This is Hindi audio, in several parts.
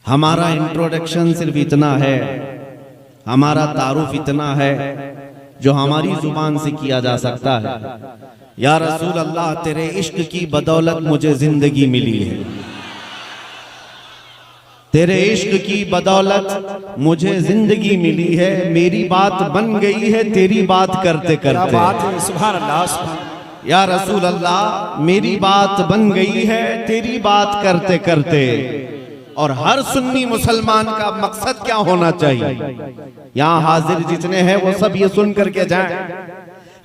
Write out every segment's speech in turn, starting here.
हमारा इंट्रोडक्शन सिर्फ इतना है, हमारा तारुफ इतना है जो हमारी जुबान से किया जा सकता है। या रसूल अल्लाह, तेरे इश्क की बदौलत मुझे जिंदगी मिली है, तेरे इश्क की बदौलत मुझे जिंदगी मिली है, मेरी बात बन गई है तेरी बात करते करते। क्या बात है, सुभान अल्लाह, सुभान। या रसूल अल्लाह, मेरी बात बन गई है तेरी बात करते करते। और हर सुन्नी मुसलमान का मकसद क्या होना चाहिए? यहाँ हाजिर जितने हैं वो सब ये सुन करके जाएं,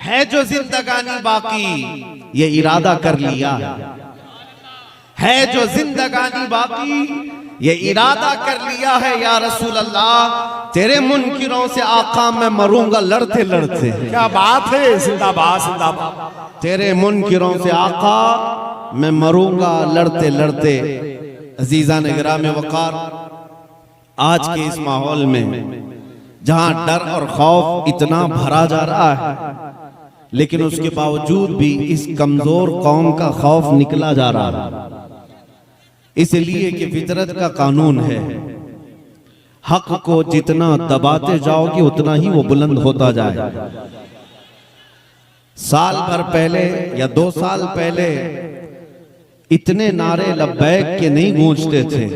है जो जिंदगानी बाकी ये इरादा कर लिया है जो जिंदगानी बाकी ये इरादा कर लिया है। या रसूल अल्लाह, तेरे मुनकिरों से आका मैं मरूंगा लड़ते लड़ते। क्या बात है, जिंदाबाद जिंदाबाद। तेरे मुनकिरों से आका मैं मरूंगा लड़ते लड़ते। अजीज़ान गिराम वक़ार, आज के इस माहौल में जहां डर और खौफ इतना भरा जा रहा है, लेकिन उसके बावजूद भी इस कमजोर कौम का खौफ निकला जा रहा है, इसलिए कि फितरत का कानून है, हक को जितना दबाते जाओगे उतना ही वो बुलंद होता जाए। साल भर पहले या 2 साल पहले इतने नारे लब्बैक के नहीं गूंजते थे,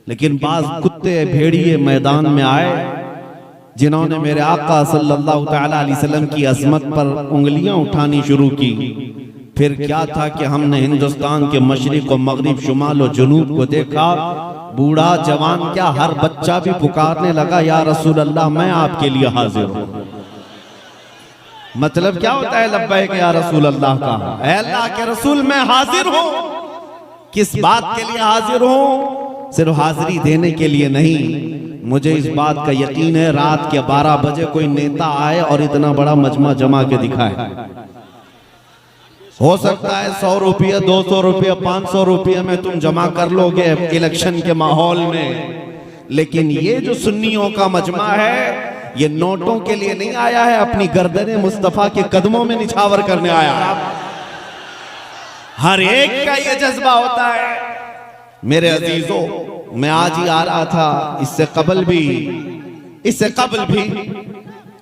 लेकिन बाज कुत्ते भेड़िए मैदान में आए जिन्होंने मेरे आका सल्लल्लाहु तआला अलैहि वसल्लम की अजमत पर उंगलियां उठानी शुरू की। फिर क्या था कि हमने हिंदुस्तान के मशरिक और मगरिब, शुमाल और जुनूब को देखा, बूढ़ा जवान क्या हर बच्चा भी पुकारने लगा, या रसूल अल्लाह मैं आपके लिए हाजिर हूं। मतलब क्या होता है लब्बैक या रसूल अल्लाह का? ऐ अल्लाह के रसूल मैं हाजिर हूं। किस बात के लिए हाजिर हूं? सिर्फ हाजिरी देने के लिए नहीं, मुझे इस बात का यकीन है रात के 12 बजे कोई नेता आए और इतना बड़ा मजमा जमा के दिखाए। हो सकता है 100 रुपया, 200 रुपया, 500 रुपया में तुम जमा कर लोगे इलेक्शन के माहौल में, लेकिन ये जो सुन्नियों का मजमा है ये नोटों के लिए नहीं आया है, अपनी गर्दने मुस्तफा के कदमों में निछावर करने आया है। हर एक का ये जज्बा होता है। मेरे अजीजों, मैं आज ही आ रहा था, इससे कबल भी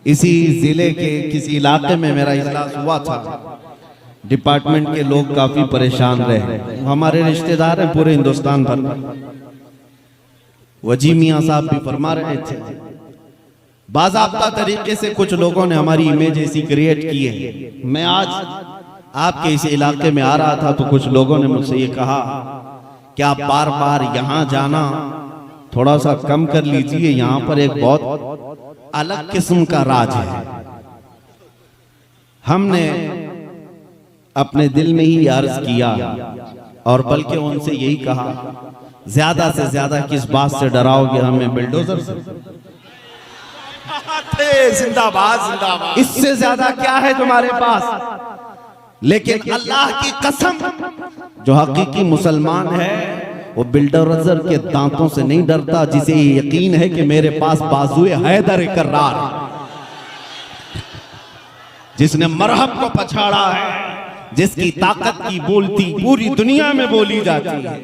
इसी जिले के किसी इलाके में मेरा इजलास हुआ था। डिपार्टमेंट के लोग काफी परेशान रहे, हमारे रिश्तेदार हैं पूरे हिंदुस्तान भर। वजी मियां साहब भी फरमा रहे थे, बाज़ाब्ता तरीके से कुछ लोगों ने हमारी इमेज ऐसी क्रिएट की है। मैं आज आपके इस इलाके में आ रहा था तो कुछ लोगों ने मुझसे ये कहा कि आप बार बार यहाँ जाना थोड़ा सा कम कर लीजिए, यहाँ पर एक बहुत अलग किस्म का राज है। हमने अपने दिल में ही अर्ज किया और बल्कि उनसे यही कहा, ज्यादा से ज्यादा किस बात से डराओगे हमें? बिल्डोजर से। जिंदाबाद जिंदाबाद। इससे ज्यादा क्या है तुम्हारे पास? लेकिन अल्लाह की कसम, जो हकीकी मुसलमान है वो बिल्डोजर के दांतों से नहीं डरता, जिसे यकीन है कि मेरे पास बाजुए हैदर कर्रार, जिसने मरहब को पछाड़ा है, जिसकी ताकत की बोलती पूरी दुनिया में बोली जाती है।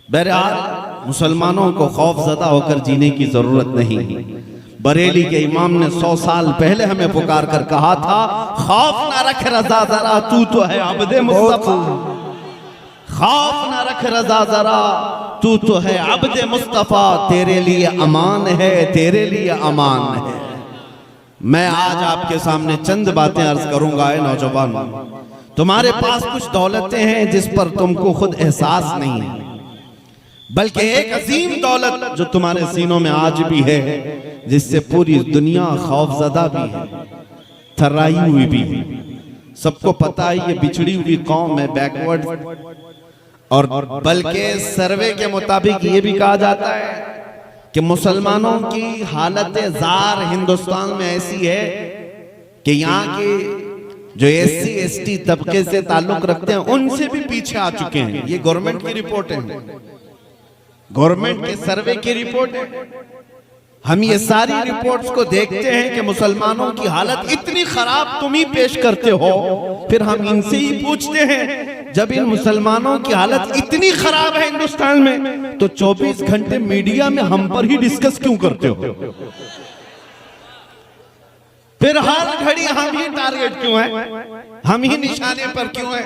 बहरहाल मुसलमानों को खौफजदा होकर जीने की जरूरत नहीं। बरेली के इमाम ने 100 साल पहले हमें पुकार कर कहा था, खौफ ना रख रजा जरा, तू तो है अब्दे मुस्तफा। खौफ ना रख रजा जरा, तू तो है अब्दे मुस्तफा, तेरे लिए अमान है, तेरे लिए अमान है। मैं आज आपके सामने चंद बातें अर्ज करूंगा। नौजवान, तुम्हारे पास कुछ दौलतें हैं जिस पर तुमको खुद एहसास नहीं है, बल्कि एक अजीम दौलत जो तुम्हारे सीनों में आज भी है, जिससे पूरी दुनिया खौफजदा भी है, थर्राई हुई भी है। सबको पता है ये बिछड़ी हुई कौम है, बैकवर्ड, और बल्कि सर्वे के मुताबिक ये भी कहा जाता है कि मुसलमानों की हालत जार हिंदुस्तान में ऐसी है कि यहाँ के जो SC ST तबके से ताल्लुक रखते हैं उनसे भी पीछे आ चुके हैं। ये गवर्नमेंट की रिपोर्ट है, गवर्नमेंट के सर्वे की रिपोर्ट है। हम ये सारी रिपोर्ट्स को देखते हैं कि मुसलमानों की हालत इतनी खराब तुम ही पेश करते हो, फिर हम इनसे ही पूछते हैं जब इन मुसलमानों की हालत इतनी खराब है हिंदुस्तान में, तो 24 घंटे मीडिया में हम पर ही डिस्कस क्यों करते हो? फिर हर घड़ी हम ही टारगेट क्यों है, हम ही निशाने पर क्यों है?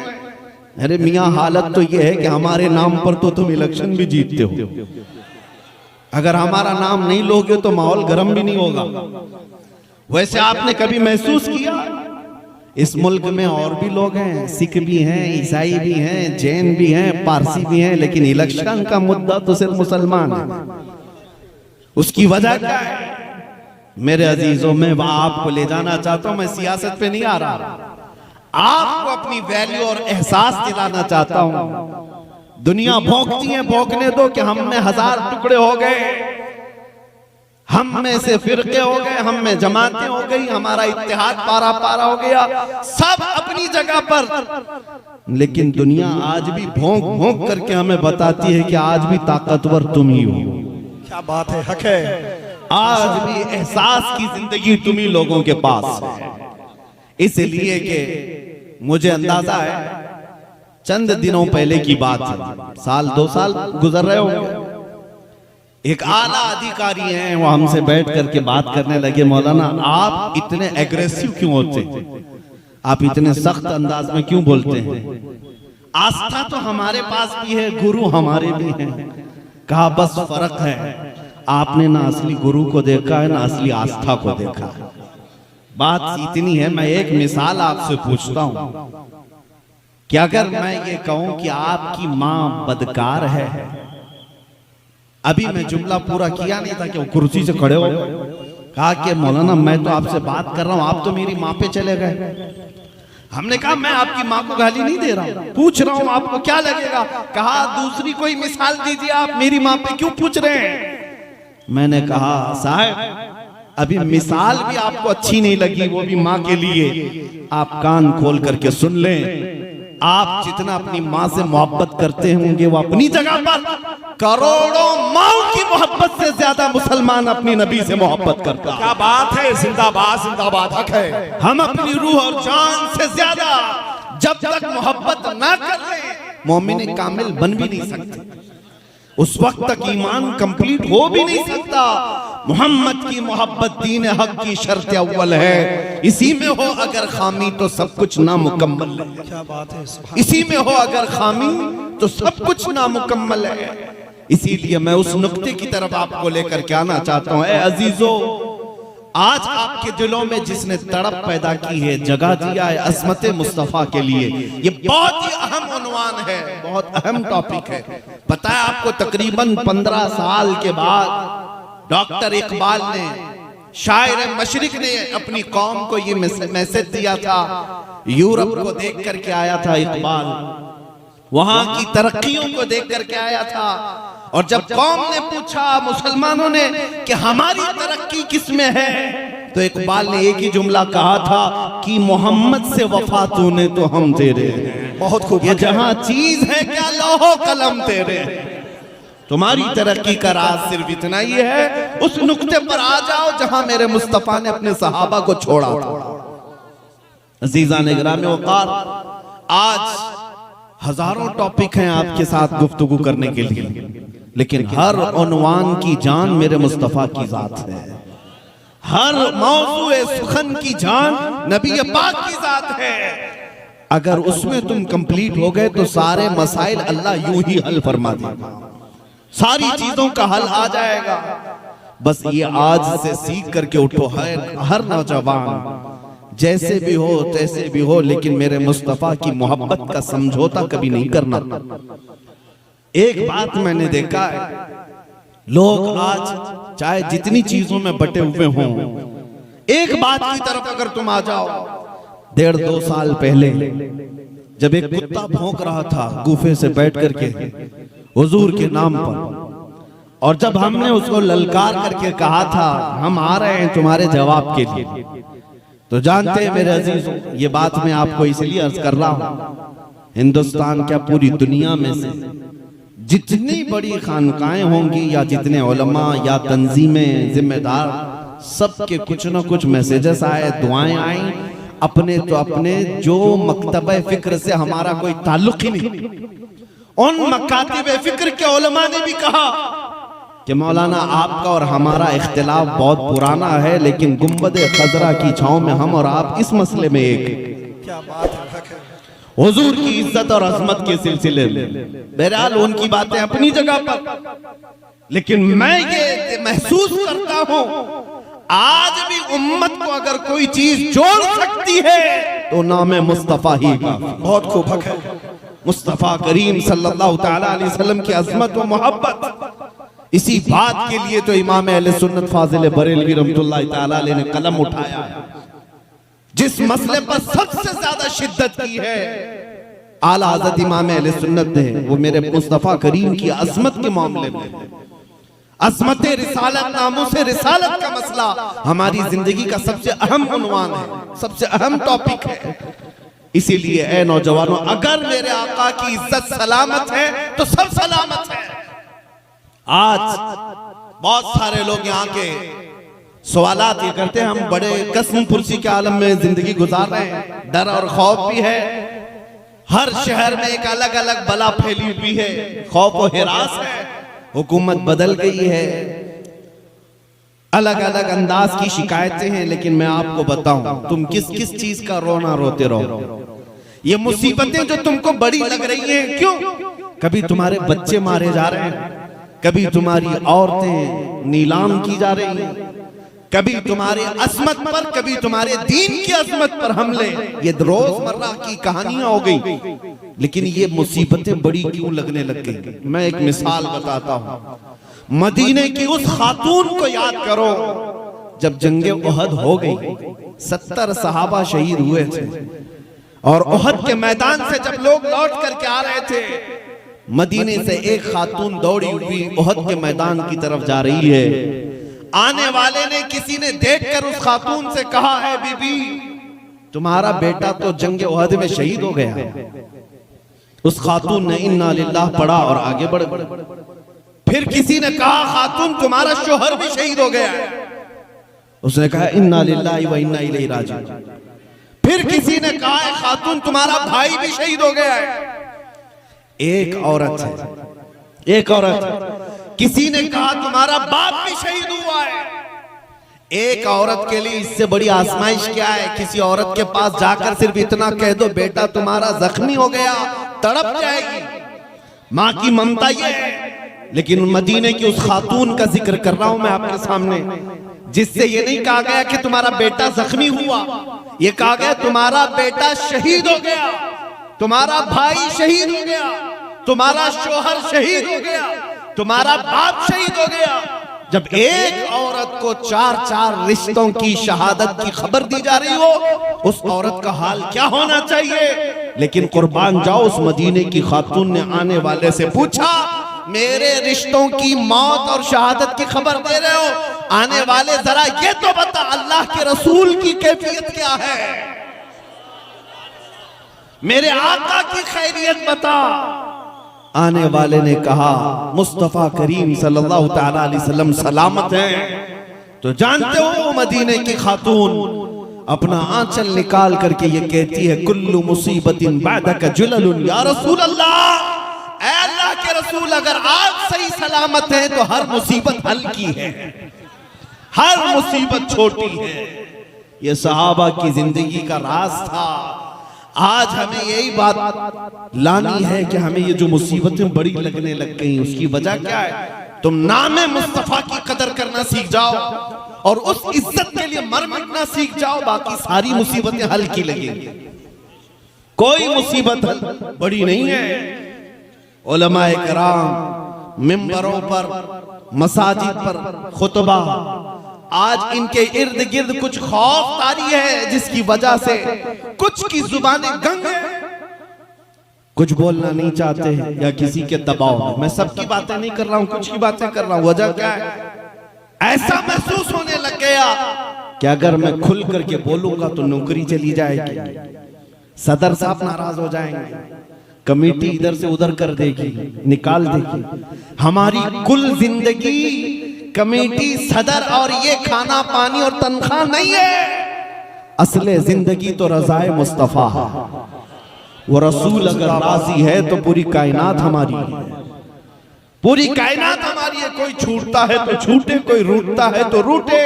अरे मियां, हालत तो यह है कि हमारे नाम पर तो तुम इलेक्शन भी जीतते हो। अगर हमारा नाम नहीं लोगे तो माहौल गर्म भी नहीं होगा। वैसे आपने कभी महसूस किया, इस मुल्क में और भी लोग हैं, सिख भी हैं, ईसाई भी हैं, जैन भी हैं, पारसी भी हैं, लेकिन इलेक्शन का मुद्दा तो सिर्फ मुसलमान है। उसकी वजह क्या है? मेरे अजीजों, मैं आपको ले जाना चाहता हूं, मैं सियासत पे नहीं आ रहा, आपको अपनी वैल्यू और एहसास दिलाना चाहता हूं। दुनिया भौंकती है, भौंकने दो कि हम में 1000 टुकड़े हो गए, हम में से फिरके हो गए, हम में जमातें हो गई, हमारा इत्तेहाद पारा पारा हो गया, सब अपनी जगह पर। लेकिन दुनिया आज भी भौंक भौंक करके हमें बताती है कि आज भी ताकतवर तुम ही हो। क्या बात है, हक है। आज भी एहसास की जिंदगी तुम ही लोगों के पास है। इसलिए कि मुझे अंदाजा है, चंद दिनों पहले की बात है, साल 2 साल गुजर रहे होंगे, एक आला अधिकारी हैं, वो हमसे बैठ करके बात करने लगे, मौलाना आप इतने एग्रेसिव क्यों होते हैं, आप इतने सख्त अंदाज में क्यों बोलते हैं? आस्था तो हमारे पास भी है, गुरु हमारे भी हैं। कहा बस फर्क है, आपने ना असली गुरु को देखा है, ना असली आस्था को देखा है। बात इतनी है, मैं एक मिसाल आपसे पूछता हूं कि अगर मैं ये कहूं कि आपकी मां बदकार है, अभी मैं जुमला पूरा किया नहीं था कि वो कुर्सी से खड़े हो कहा कि मौलाना मैं तो आपसे बात कर रहा हूं, आप तो मेरी मां पे चले गए। हमने कहा मैं आपकी मां को गाली नहीं दे रहा हूं, पूछ रहा हूं आपको क्या लगेगा। कहा दूसरी कोई मिसाल दीजिए, आप मेरी मां पे क्यों पूछ रहे हैं? मैंने कहा साहब, अभी मिसाल भी आपको अच्छी नहीं लगी, वो भी मां के लिए। आप कान खोल करके सुन लें, आप जितना अपनी मां से मोहब्बत करते होंगे, वो अपनी जगह पर करोड़ों माओ की मोहब्बत से ज्यादा मुसलमान अपनी नबी से मोहब्बत करता है। क्या बात है, जिंदाबाद जिंदाबाद, हक है। हम अपनी रूह और जान से ज्यादा जब तक मोहब्बत ना कर ले, मोमिन कामिल बन भी नहीं सकते। उस वक्त तक ईमान कंप्लीट हो भी नहीं सकता। मोहम्मद की मोहब्बत दीन हक की शर्त अव्वल है। इसी में हो अगर खामी तो सब कुछ नामुकम्मल है। क्या बात है, इसी में हो अगर खामी तो सब कुछ नामुकम्मल है। इसीलिए मैं उस नुक्ते की तरफ आपको लेकर के आना चाहता हूं। ए अजीजों, आज आपके दिलों में जिसने तड़प पैदा की है, जगह दिया है अज़मत मुस्तफ़ा के लिए, ये बहुत ही अहम उन्वान है, बहुत अहम टॉपिक है। पता है आपको, तकरीबन 15 साल के बाद डॉक्टर इकबाल ने, शायर मशरिक ने अपनी कौम को ये मैसेज दिया था। यूरोप को देख करके आया था इकबाल, वहां की तरक्कियों को देख करके आया था, और जब कौम ने पूछा, मुसलमानों ने, कि हमारी तरक्की किसमें है, तो इकबाल ने एक ही जुमला कहा था कि मोहम्मद से वफा तूने तो हम तेरे हैं। बहुत खूब। ये जहां चीज है क्या लौहो कलम तेरे हैं। तुम्हारी तरक्की का राज सिर्फ इतना ही है, उस नुक्ते पर आ जाओ जहां मेरे मुस्तफा ने अपने सहाबा को छोड़ा था। अजीज़ान गिरामी वक़ार, आज हजारों टॉपिक हैं आपके साथ गुफ्तगू करने के लिए, लेकिन हर उन्वान की जान मेरे मुस्तफा की जात है। हर मौज़ूए सुखन की जान नबी पाक की जात है। अगर उसमें तुम कंप्लीट हो गए तो सारे मसाइल अल्लाह यूं ही हल फरमा देगा, सारी चीजों का हल आ जाएगा। बस ये आज से सीख करके उठो, हर नौजवान जैसे भी हो तैसे भी हो, लेकिन मेरे मुस्तफा की मोहब्बत का समझौता कभी नहीं करना। एक बात मैंने देखा है, लोग आज चाहे जितनी चीजों में बटे हुए हों, एक बात की तरफ अगर तुम आ जाओ, 1.5-2 साल पहले जब एक कुत्ता भौंक रहा था गुफे से बैठ करके हुजूर के नाम पर, और जब हमने उसको ललकार करके कहा था हम आ रहे हैं तुम्हारे जवाब के लिए, तो जानते हैं मेरे अजीजों, ये बात मैं आपको इसलिए अर्ज कर रहा हूं, हिंदुस्तान क्या पूरी दुनिया में से जितनी बड़ी खानकाएं होंगी या जितने उलमा या तंजीमें जिम्मेदार, सबके कुछ न कुछ मैसेजेस आए, दुआएं आई, अपने तो अपने, जो मकतब फिक्र से हमारा कोई ताल्लुक ही नहीं। उन मकातिब फिक्र के उलमा ने भी कहा कि मौलाना आपका और हमारा इख्तिलाफ बहुत पुराना है, लेकिन गुंबद खजरा की छांव में हम और आप इस मसले में एक। क्या बात है, हक है। हुजूर की इज्जत और अजमत के सिलसिले में बहरहाल उनकी बातें अपनी जगह पर, लेकिन मैं ये महसूस करता हूं आज भी उम्मत को अगर कोई चीज जोड़ सकती है तो नाम मुस्तफा ही का। बहुत खूब, हक है। मुस्तफा करीम सल्लल्लाहु तआला अलैहि वसल्लम की अजमत व मोहब्बत, इसी बात के लिए तो इमाम अहले सुन्नत फाजिल बरेलवी रहमतुल्लाह तआला अलैहि ने कलम उठाया है। जिस मसले पर सबसे ज्यादा शिद्दत की है आला हज़रत इमाम अहले सुन्नत ने, वो मेरे मुस्तफा करीम की अजमत के मामले में। अजमत रिसालत, नामूस रिसालत का मसला हमारी जिंदगी का सबसे अहम उन्वान है, सबसे अहम टॉपिक है। इसीलिए ऐ नौजवानों, अगर मेरे आका की इज्जत सलामत है तो सब सलामत है। आज बहुत सारे लोग यहाँ के सवालात ये करते हैं, हम बड़े कसम पुरसी के आलम में जिंदगी गुजार रहे हैं, डर और खौफ भी है। हर शहर में एक अलग अलग बला फैली हुई है, खौफ और हिरास है, हुकूमत बदल गई है, अलग अलग अंदाज की शिकायतें हैं। लेकिन मैं आपको बताऊं, तुम किस किस चीज का रोना रोते रहो। ये मुसीबतें जो तुमको बड़ी लग रही हैं, क्यों? कभी तुम्हारे बच्चे मारे जा रहे हैं, कभी तुम्हारी औरतें नीलाम की जा रही हैं, कभी तुम्हारे अजमत पर, कभी तुम्हारे दीन की अजमत पर हमले। ये रोजमर्रा की कहानियां हो गई, लेकिन ये मुसीबतें बड़ी क्यों लगने लग गई? मैं एक मिसाल बताता हूं। मदीने की उस खातून को याद करो जब जंगे उहद हो गई, 70 सहाबा शहीद हुए थे, और उहद के मैदान से जब लोग लौट करके आ रहे थे, मदीने से एक खातून दौड़ी हुई उहद के मैदान की तरफ जा रही है। आने वाले ने, किसी ने देखकर उस खातून से कहा है, बीबी तुम्हारा बेटा तो जंगे उहद में शहीद हो गया। उस खातून ने इन्ना लिल्लाह पढ़ा और आगे बढ़ गई। फिर किसी ने कहा, खातून तुम्हारा शोहर भी शहीद हो गया है। उसने कहा इन्ना लिल्लाहि व इन्ना इलैहि राजिऊन। फिर किसी ने कहा, खातून तुम्हारा भाई भी शहीद हो गया है। एक औरत है, एक औरत। किसी ने कहा तुम्हारा बाप भी शहीद हुआ है। एक औरत के लिए इससे बड़ी आजमाइश क्या है? किसी औरत के पास जाकर सिर्फ इतना कह दो, बेटा तुम्हारा जख्मी हो गया, तड़प जाएगी। माँ की ममता ये है। लेकिन मदीने की उस खातून का जिक्र कर रहा हूं मैं आपके सामने, जिससे ये नहीं कहा गया कि तुम्हारा बेटा जख्मी हुआ, ये कहा गया तुम्हारा बेटा शहीद हो गया, तुम्हारा भाई शहीद हो गया, तुम्हारा शोहर शहीद हो गया, तुम्हारा बाप शहीद हो गया। जब एक औरत को 4-4 रिश्तों की शहादत की खबर दी जा रही हो, उस औरत का हाल क्या होना चाहिए? लेकिन कुर्बान जाओ, उस मदीने की खातून ने आने वाले से पूछा, मेरे रिश्तों की मौत और शहादत की खबर दे रहे हो, आने वाले जरा ये तो बता, अल्लाह के रसूल की कैफियत क्या है, मेरे आका की खैरियत बता। आने वाले ने कहा, मुस्तफा करीम सल्लल्लाहु तआला अलैहि वसल्लम सलामत हैं। तो जानते हो मदीने की खातून अपना आंचल निकाल करके ये कहती है, कुल्लु मुसीबतिन बादक जुललुन या रसूल अल्लाह। ऐ अल्लाह के रसूल, अगर आप सही सलामत हैं तो हर मुसीबत हल्की है, हर मुसीबत छोटी है। ये सहाबा की जिंदगी का राज था। आज हमें यही बात लानी है कि हमें ये जो मुसीबतें बड़ी लगने लग गई, उसकी वजह क्या है? तुम नामे मुस्तफा की कदर करना सीख जाओ और उस इज्जत के लिए मर मिटना सीख जाओ, बाकी सारी मुसीबतें हल्की लगेंगी। कोई मुसीबत बड़ी नहीं है। उलमाए कराम मिंबरों पर, मसाजिद पर खुतबा, आज इनके इर्द गिर्द कुछ खौफ तारी है, जिसकी वजह से कुछ की जुबानें गंग हैं, कुछ बोलना नहीं चाहते हैं या किसी के दबाव में। मैं सबकी बातें नहीं कर रहा हूं, कुछ की बातें कर रहा हूं। वजह क्या है? ऐसा महसूस होने लग गया कि अगर मैं खुल करके बोलूंगा तो नौकरी चली जाएगी, सदर साहब नाराज हो जाएंगे, कमेटी इधर से उधर कर देगी, निकाल देगी। हमारी कुल जिंदगी कमेटी, सदर और ये खाना पानी और तनख्वाह नहीं है। असले जिंदगी तो रज़ाए मुस्तफ़ा है। वो रसूल अगर राजी है तो पूरी कायनात हमारी है, पूरी कायनात हमारी है। कोई छूटता है तो छूटे, कोई रूठता है तो रूठे,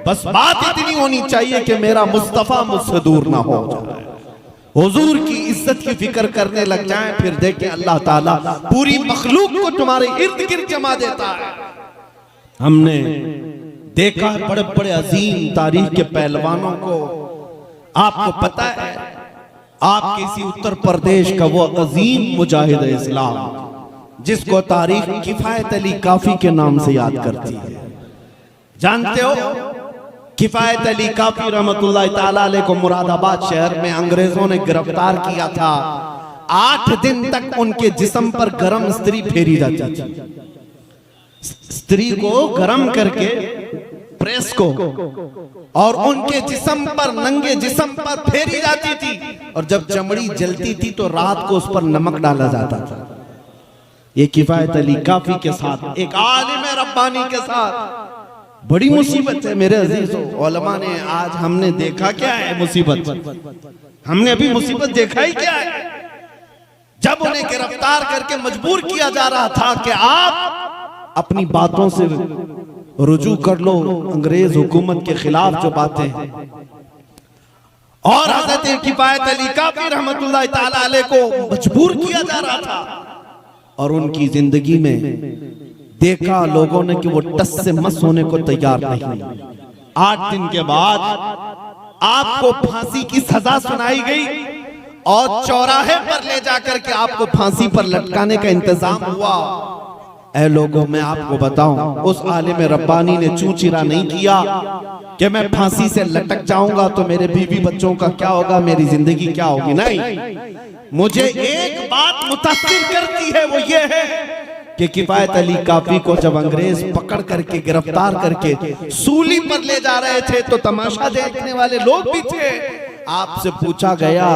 बस बात इतनी होनी चाहिए कि मेरा मुस्तफ़ा मुझसे दूर ना हो जाए। हुजूर की इज्जत की फिक्र करने लग जाएं, फिर देखें अल्लाह ताला पूरी मखलूक को तुम्हारे इर्द गिर्द जमा देता है। हमने देखा बड़े बड़े अजीम तारीख के पहलवानों को। आपको पता है, आप किसी उत्तर प्रदेश का वो अजीम मुजाहिद इस्लाम जिसको तारीख किफायत अली काफी के नाम से याद करती है, जानते हो? किफायत अली काफी रहमतुल्लाह ताला अलैह को मुरादाबाद शहर में अंग्रेजों ने गिरफ्तार किया था। 8 दिन तक उनके जिस्म पर गरम स्त्री फेरी जाती थी। स्त्री को गरम करके प्रेस को और उनके जिस्म पर, नंगे जिस्म पर फेरी जाती थी, और जब चमड़ी जलती थी तो रात को उस पर नमक डाला जाता था। ये किफायत अली काफी के साथ, एक आलिम रब्बानी के साथ बड़ी मुसीबत है मेरे अजीजों। उलमा ने आज हमने देखा क्या है मुसीबत, हमने अभी मुसीबत देखा ही क्या है। जब उन्हें गिरफ्तार करके मजबूर किया जा रहा था कि आप अपनी बातों से रुजू कर लो अंग्रेज हुकूमत के खिलाफ जो बातें हैं, और हजरत किफायत अली काफी रहमतुल्लाह ताला अलैह को मजबूर किया जा रहा था। और उनकी जिंदगी में देखा लोगों ने कि वो टस से मस होने को तैयार नहीं। 8 दिन के बाद आपको फांसी की सजा सुनाई गई और चौराहे पर ले जाकर के आपको फांसी पर लटकाने का इंतजाम हुआ। ऐ लोगों, मैं आपको बताऊं, उस आलिम रब्बानी ने चूचिरा नहीं किया कि मैं फांसी से लटक जाऊंगा तो मेरे बीवी बच्चों का क्या होगा, मेरी जिंदगी क्या होगी। नहीं, मुझे एक बात मुतासिर करती है, वो ये है कि किफायत अली काफी को जब अंग्रेज पकड़ करके गिरफ्तार करके सूली पर ले जा रहे थे तो तमाशा देखने वाले लोग भी थे। आपसे पूछा गया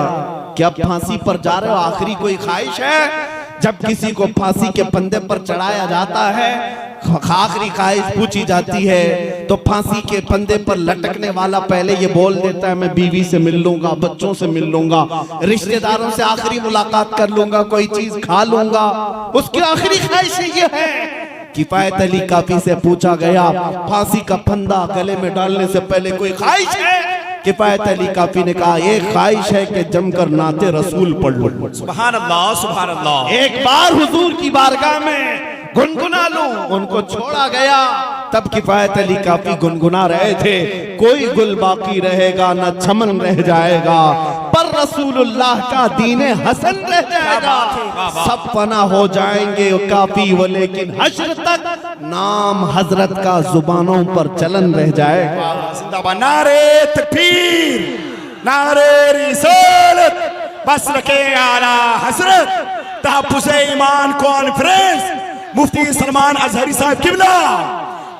कि अब फांसी पर जा रहे हो, आखिरी कोई ख्वाहिश है? जब किसी को फांसी के फंदे पर चढ़ाया जाता है, आखिरी ख्वाहिश पूछी जाती है, तो फांसी के फंदे पर लटकने वाला पहले ये बोल देता है मैं बीवी से मिल लूंगा, बच्चों से मिल लूंगा, रिश्तेदारों से आखिरी मुलाकात कर लूंगा, कोई चीज खा लूंगा। उसकी आखिरी ख्वाहिश ये है। किफायत अली काफी से पूछा गया फांसी का फंदा गले में डालने से पहले कोई ख्वाहिश है? किफायत अली काफी ने कहा एक ख्वाहिश है कि जमकर नाते रसूल पढ़ लो। सुभान अल्लाह, सुभान अल्लाह। एक बार हुजूर की बारगाह में गुनगुना लूं। उनको छोड़ा गया, तब किफायत अली काफी गुनगुना रहे थे, कोई गुल बाकी रहेगा न चमन रह जाएगा, पर रसूलुल्लाह का दीने हसन रह जाएगा। सब फना हो जाएंगे काफी वो, लेकिन हश्र तक नाम हजरत का जुबानों पर चलन रह जाएगा। जिंदाबाद। नारे तकबीर, नारे रिसालत, बसर के आला हजरत तहफ्फुज़ ईमान कॉन्फ्रेंस मुफ्ती सलमान अजहरी साहब किबला।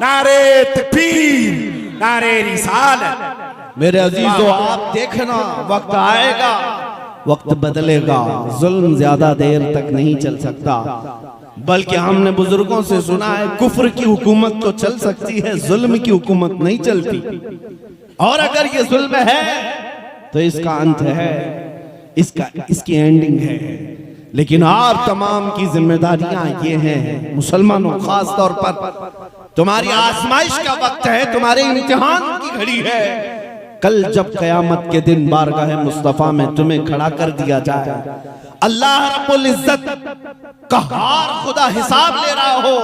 नारे तकबीर, नारे रिसालत। मेरे अजीजों, आप देखना वक्त आएगा, वक्त बदलेगा, जुल्म ज्यादा देर तक नहीं चल सकता। बल्कि हमने बुजुर्गों से सुना है कुफ्र की हुकूमत तो चल सकती है, जुल्म की हुकूमत नहीं चलती। और अगर ये जुल्म है तो इसका अंत है, इसकी एंडिंग है। लेकिन आप तमाम की जिम्मेदारियां ये हैं, मुसलमानों खास तौर पर तुम्हारी आजमाइश का वक्त है, तुम्हारे इम्तिहान की घड़ी है। कल जब कयामत के दिन बारगाह मुस्तफा में तुम्हें खड़ा कर दिया जाए, अल्लाह रब्बुल इज्जत कहार खुदा हिसाब ले रहा हो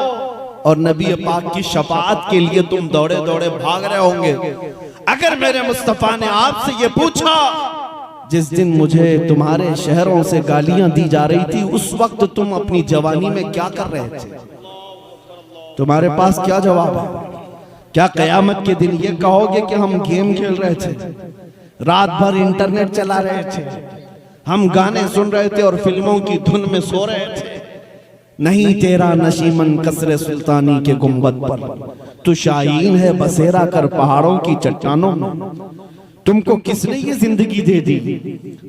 और नबी पाक की शफाअत के लिए तुम दौड़े दौड़े भाग रहे होंगे। अगर मेरे मुस्तफा ने आपसे ये पूछा जिस दिन मुझे तुम्हारे शहरों से गालियां दी जा रही थी, उस वक्त तुम अपनी जवानी में क्या कर रहे थे, तुम्हारे पास क्या जवाब है? क्या कयामत के दिन ये कहोगे कि हम गेम खेल रहे थे, रात भर इंटरनेट चला रहे थे, हम गाने सुन रहे थे और फिल्मों की धुन में सो रहे थे? नहीं, तेरा नशीमन कसरे सुल्तानी के गुंबद पर, तू शाहीन है बसेरा कर पहाड़ों की चट्टानों में। तुमको किसने ये जिंदगी दे दी?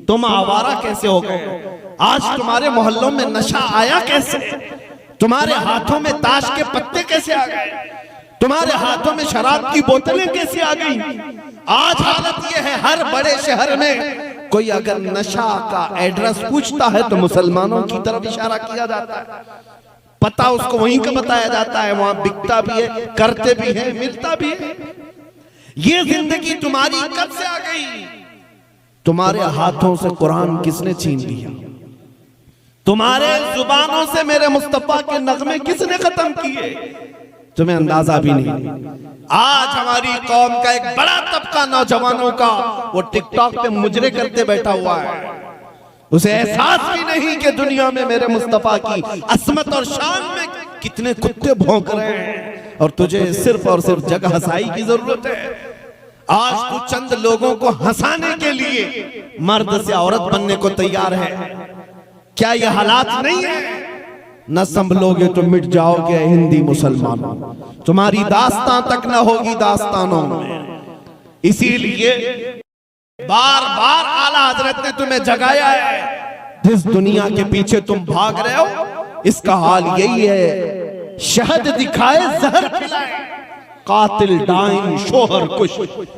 तुम आवारा कैसे हो गए? आज तुम्हारे मोहल्लों में नशा आया कैसे? तुम्हारे हाथों में ताश के पत्ते कैसे आ गए? तुम्हारे हाथों में शराब की बोतलें कैसे आ गई? आज हालत ये है, हर बड़े शहर में कोई अगर नशा का एड्रेस पूछता है तो मुसलमानों की तरफ इशारा किया जाता है, पता उसको वहीं का बताया जाता है, वहां बिकता भी है, करते भी है, मिलता भी है। ये जिंदगी तुम्हारी कब से आ गई? तुम्हारे हाथों से कुरान किसने छीन लिया? तुम्हारे जुबानों से मेरे मुस्तफा के नगमे किसने खत्म किए? तुम्हें अंदाजा भी नहीं। आज हमारी कौम का एक बड़ा तबका नौजवानों का वो टिकटॉक पे मुजरे करते बैठा हुआ है, उसे एहसास भी नहीं कि दुनिया में मेरे मुस्तफा की असमत और शान में कितने कुत्ते भौंक रहे हैं, और तुझे सिर्फ और सिर्फ जगह हंसाई की जरूरत है। आज तू चंद लोगों को हंसाने के लिए मर्द से औरत बनने को तैयार है। क्या ये हालात नहीं है? न संभलोगे तो मिट जाओगे हिंदी मुसलमानों, तुम्हारी दास्तां तक न होगी दास्तानों में। इसीलिए बार बार आला हजरत ने तुम्हें जगाया है। जिस दुनिया के पीछे तुम भाग रहे हो, इसका हाल यही है, शहद दिखाए जहर खिलाए, कातिल डाइन शोहर कुश,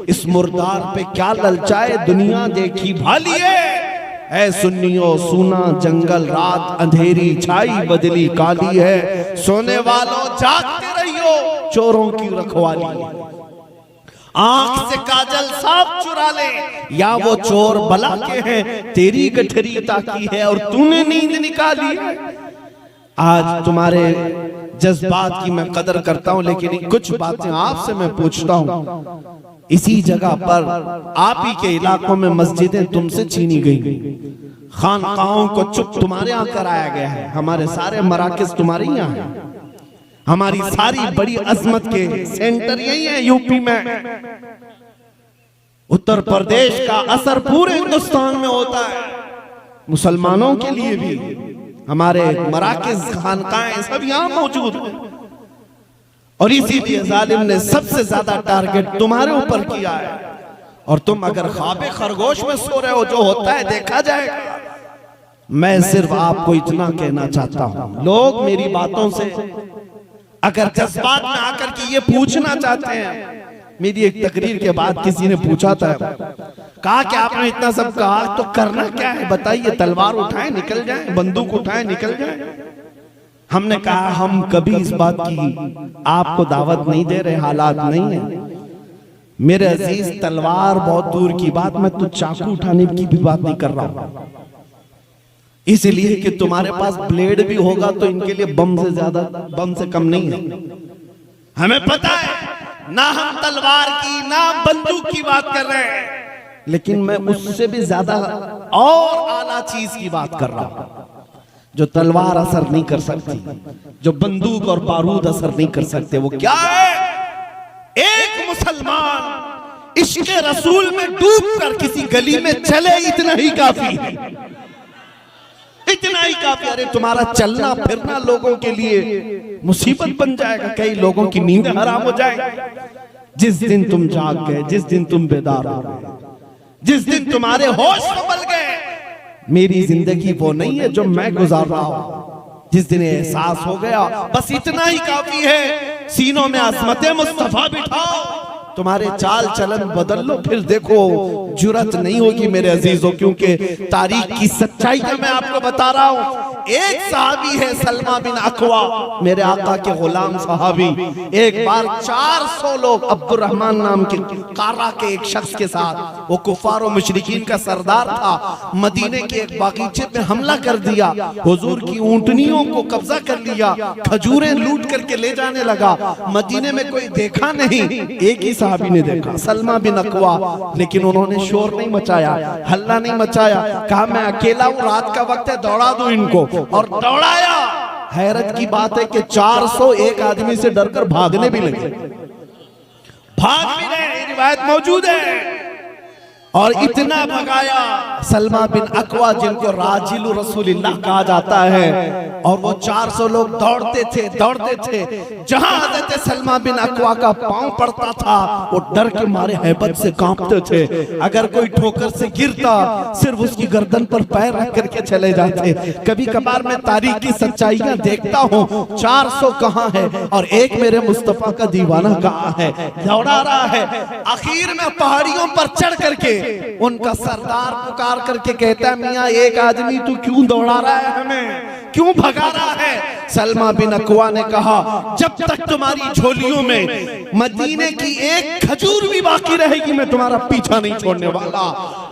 इस मुर्दार पे क्या ललचाए दुनिया देखी भाली है। ऐ सुन्नियों सूना जंगल रात अंधेरी छाई बदली काली है, सोने वालों जागते रहियो चोरों की रखवाली। आंख से काजल साफ चुरा ले, या वो चोर बला के हैं, तेरी गठरी ताकी है और तूने नींद निकाली है। आज तुम्हारे जज्बात की मैं कदर करता हूं, लेकिन कुछ बातें आपसे मैं पूछता हूं। इसी जगह पर आप ही के इलाकों में मस्जिदें तुमसे छीनी गई, खानकाहों को चुप तुम्हारे यहाँ कराया गया है, हमारे सारे मराकज तुम्हारे यहाँ हैं, हमारी सारी बड़ी अजमत के सेंटर यही है यूपी में। उत्तर प्रदेश का असर पूरे हिंदुस्तान में होता है। मुसलमानों के लिए भी हमारे मराकज खानकाहें सब यहाँ मौजूद हैं, और इसीलिए जालिम ने सबसे ज्यादा टारगेट तुम्हारे ऊपर किया है। और तुम अगर ख्वाबे खरगोश में सो रहे हो, जो होता है देखा जाएगा। मैं सिर्फ आपको इतना कहना चाहता हूं, लोग मेरी बातों से अगर जज्बात में आकर के ये पूछना चाहते हैं, मेरी एक तकरीर के बाद किसी ने पूछा था, कहा कि आपने इतना सब कहा तो करना क्या है बताइए, तलवार उठाएं निकल जाएं, बंदूक उठाएं निकल जाएं। हमने कहा हम कभी इस बात की आपको दावत नहीं दे रहे, हालात नहीं है मेरे अजीज, तलवार बहुत दूर की बात, मैं तो चाकू उठाने की भी बात नहीं कर रहा हूं। इसलिए कि तुम्हारे पास ब्लेड भी होगा तो इनके लिए बम से ज्यादा, बम से कम नहीं है। हमें पता है ना हम तलवार की ना बंदूक की बात कर रहे हैं, लेकिन मैं उससे भी ज्यादा और आला चीज की बात कर रहा हूं, जो तलवार असर नहीं कर सकती, जो बंदूक और बारूद असर नहीं कर सकते। वो क्या है? एक मुसलमान इश्क रसूल में डूबकर किसी गली में चले, इतना ही काफी है, इतना ही काफी। अरे तुम्हारा चलना फिरना लोगों के लिए मुसीबत बन जाएगा, कई लोगों की नींद हराम हो जाएगी। जिस दिन तुम जाग गए, जिस दिन तुम बेदार हो गए, जिस दिन तुम्हारे होश संभल गए, मेरी जिंदगी वो नहीं है जो मैं गुजार रहा हूं। जिस दिन एहसास हो गया, बस इतना ही काफी है, सीनों में अज़मत मुस्तफा बिठाओ, तुम्हारे चाल चलन बदल लो, फिर देखो जुरत नहीं होगी मेरे अजीजों, क्योंकि तारीख की सच्चाई का मैं आपको बता रहा हूं। एक सहाबी है सलमा बिन अकवा, मेरे आका के गुलाम सहाबी, एक बार 400 लोग अब्दुर्रहमान नाम के कारा के एक शख्स के साथ, वो कुफार और मुशरिकीन का सरदार था, मदीने के एक बागीचे पे हमला कर दिया, हुजूर की ऊंटनियों को कब्जा कर लिया, खजूरें लूट करके ले जाने लगा। मदीने में कोई देखा नहीं, एक ही सहाबी ने देखा, सलमा बिन अकवा, लेकिन उन्होंने शोर नहीं मचाया, हल्ला नहीं मचाया, कहा मैं अकेला हूं, रात का वक्त है, दौड़ा दो इनको, और दौड़ाया। हैरत की बात है कि 400 एक आदमी से डरकर भागने भी लगे, भाग भी रहे, रिवायत मौजूद है। और इतना भगाया सलमा बिन अकवा, जिनको राजिलु रसूलिल्लाह कहा जाता है, और वो 400 लोग दौड़ते थे। जहां हज़रत सलमा बिन अकवा का पांव पड़ता था वो डर के मारे हैबत से कांपते थे। अगर कोई ठोकर से गिरता सिर्फ उसकी गर्दन पर पैर रख करके चले जाते। कभी कभार मैं तारीख की सच्चाइयां देखता हूँ, 400 कहाँ है और एक मेरे मुस्तफा का दीवाना कहाँ है, दौड़ा रहा है। आखिर में पहाड़ियों पर चढ़ करके उनका सरदार पुकार करके कहता है, मियां एक आदमी तू क्यों दौड़ा रहा है, हमें क्यों भगा रहा है? सलमा बिन अकवा ने कहा, जब तक तुम्हारी झोलियों में मदीने की एक खजूर भी बाकी रहेगी मैं तुम्हारा पीछा नहीं छोड़ने वाला।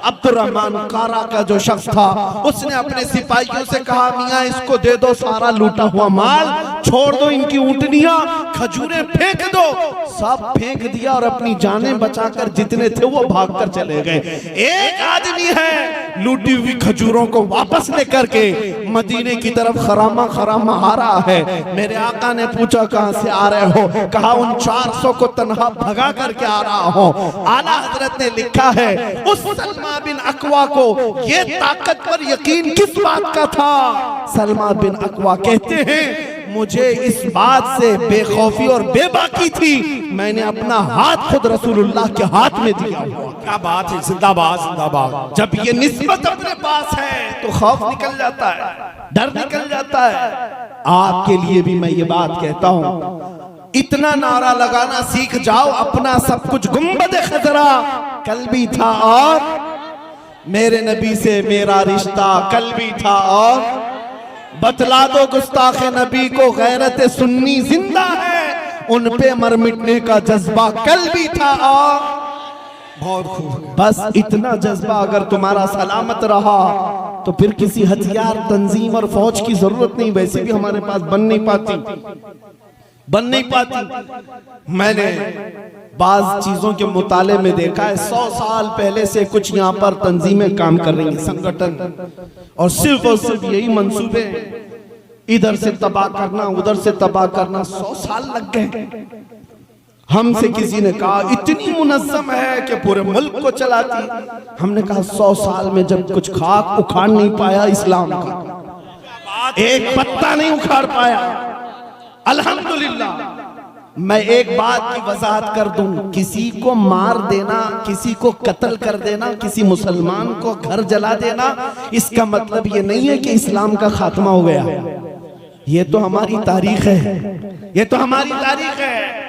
अब्दुर्रहमान कारा का जो शख्स था उसने अपने सिपाहियों से कहा, मियां इसको दे दो सारा लूटा हुआ माल, छोड़ दो इनकी ऊंटनियां, खजूरें फेंक दो। सब फेंक दिया और अपनी जानें बचाकर जितने थे वो भागकर चले गए। एक आदमी है लूटी हुई खजूरों को वापस लेकर के मदीने की तरफ खरामा आ रहा है। मेरे आका ने पूछा कहां से आ रहे हो? कहा उन 400 को तन्हा भगा करके आ रहा हूं। आला हजरत ने लिखा है उस सलमा बिन अकवा को ये ताकत पर यकीन किस बात का था? सलमा बिन अकवा कहते हैं, मुझे इस बात से बेखौफी और बेबाकी थी, मैंने अपना हाथ खुद रसूलुल्लाह के हाथ में दिया। क्या बात है, जिंदाबाद जिंदाबाद। जब ये निस्बत अपने पास है तो खौफ निकल जाता है, डर निकल जाता है। आपके लिए भी मैं ये बात कहता हूं, इतना नारा लगाना सीख जाओ, अपना सब कुछ गुंबद खजरा कल भी था और मेरे नबी से मेरा रिश्ता कल भी था, और बतला दो गुस्ताख नबी को गैरत सुन्नी जिंदा है, उन पे मर मिटने का जज्बा कल भी था। और बहुत खूब, बस इतना जज्बा अगर तुम्हारा सलामत रहा तो फिर किसी हथियार तंजीम और फौज की जरूरत नहीं, वैसे भी हमारे पास बन नहीं पाती। मैंने बाज चीजों के मुताले में देखा है, 100 साल पहले से कुछ यहाँ पर तंजीमें काम कर रही हैं, संगठन, और सिर्फ यही मंसूबे, इधर से तबाह करना उधर से तबाह करना। 100 साल लग गए। हमसे किसी ने कहा इतनी मुनज़्ज़म है कि पूरे मुल्क को चलाती। हमने कहा 100 साल में जब कुछ खाक उखाड़ नहीं पाया इस्लाम का, एक पत्ता नहीं उखाड़ पाया। अल्हम्दुलिल्लाह। मैं एक बात की वजाहत कर दूं, किसी को मार देना, किसी को कत्ल कर देना, किसी मुसलमान को घर जला देना, इसका मतलब ये नहीं है कि इस्लाम का खात्मा हो गया। ये तो हमारी तारीख है, ये तो हमारी तारीख है।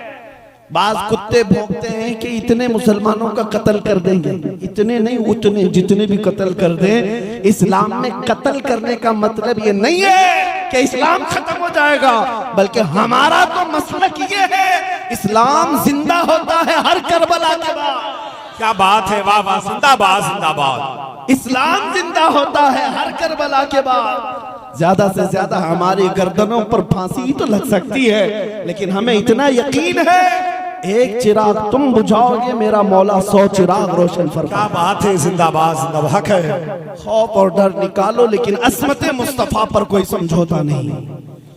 बाज कुत्ते भौंकते हैं कि इतने मुसलमानों का कत्ल कर देंगे, इतने नहीं उतने, जितने भी कत्ल कर दें। इस्लाम में कत्ल करने का मतलब ये नहीं है कि इस्लाम खत्म हो जाएगा, बल्कि हमारा तो मसलक ये है, इस्लाम जिंदा होता है हर करबला के बाद। क्या बात है, वाह वाह, जिंदाबाद जिंदाबाद। इस्लाम जिंदा होता है हर करबला के बाद। ज्यादा से ज्यादा हमारी गर्दनों पर फांसी ही तो लग सकती है, लेकिन हमें इतना यकीन है एक चिराग तुम बुझाओगे, मेरा मौला 100 चिराग रोशन फरमाएगा। क्या बात है, जिंदाबाद जिंदाबाद। हक है, खौफ और डर निकालो, लेकिन अस्मत मुस्तफा पर कोई समझौता नहीं,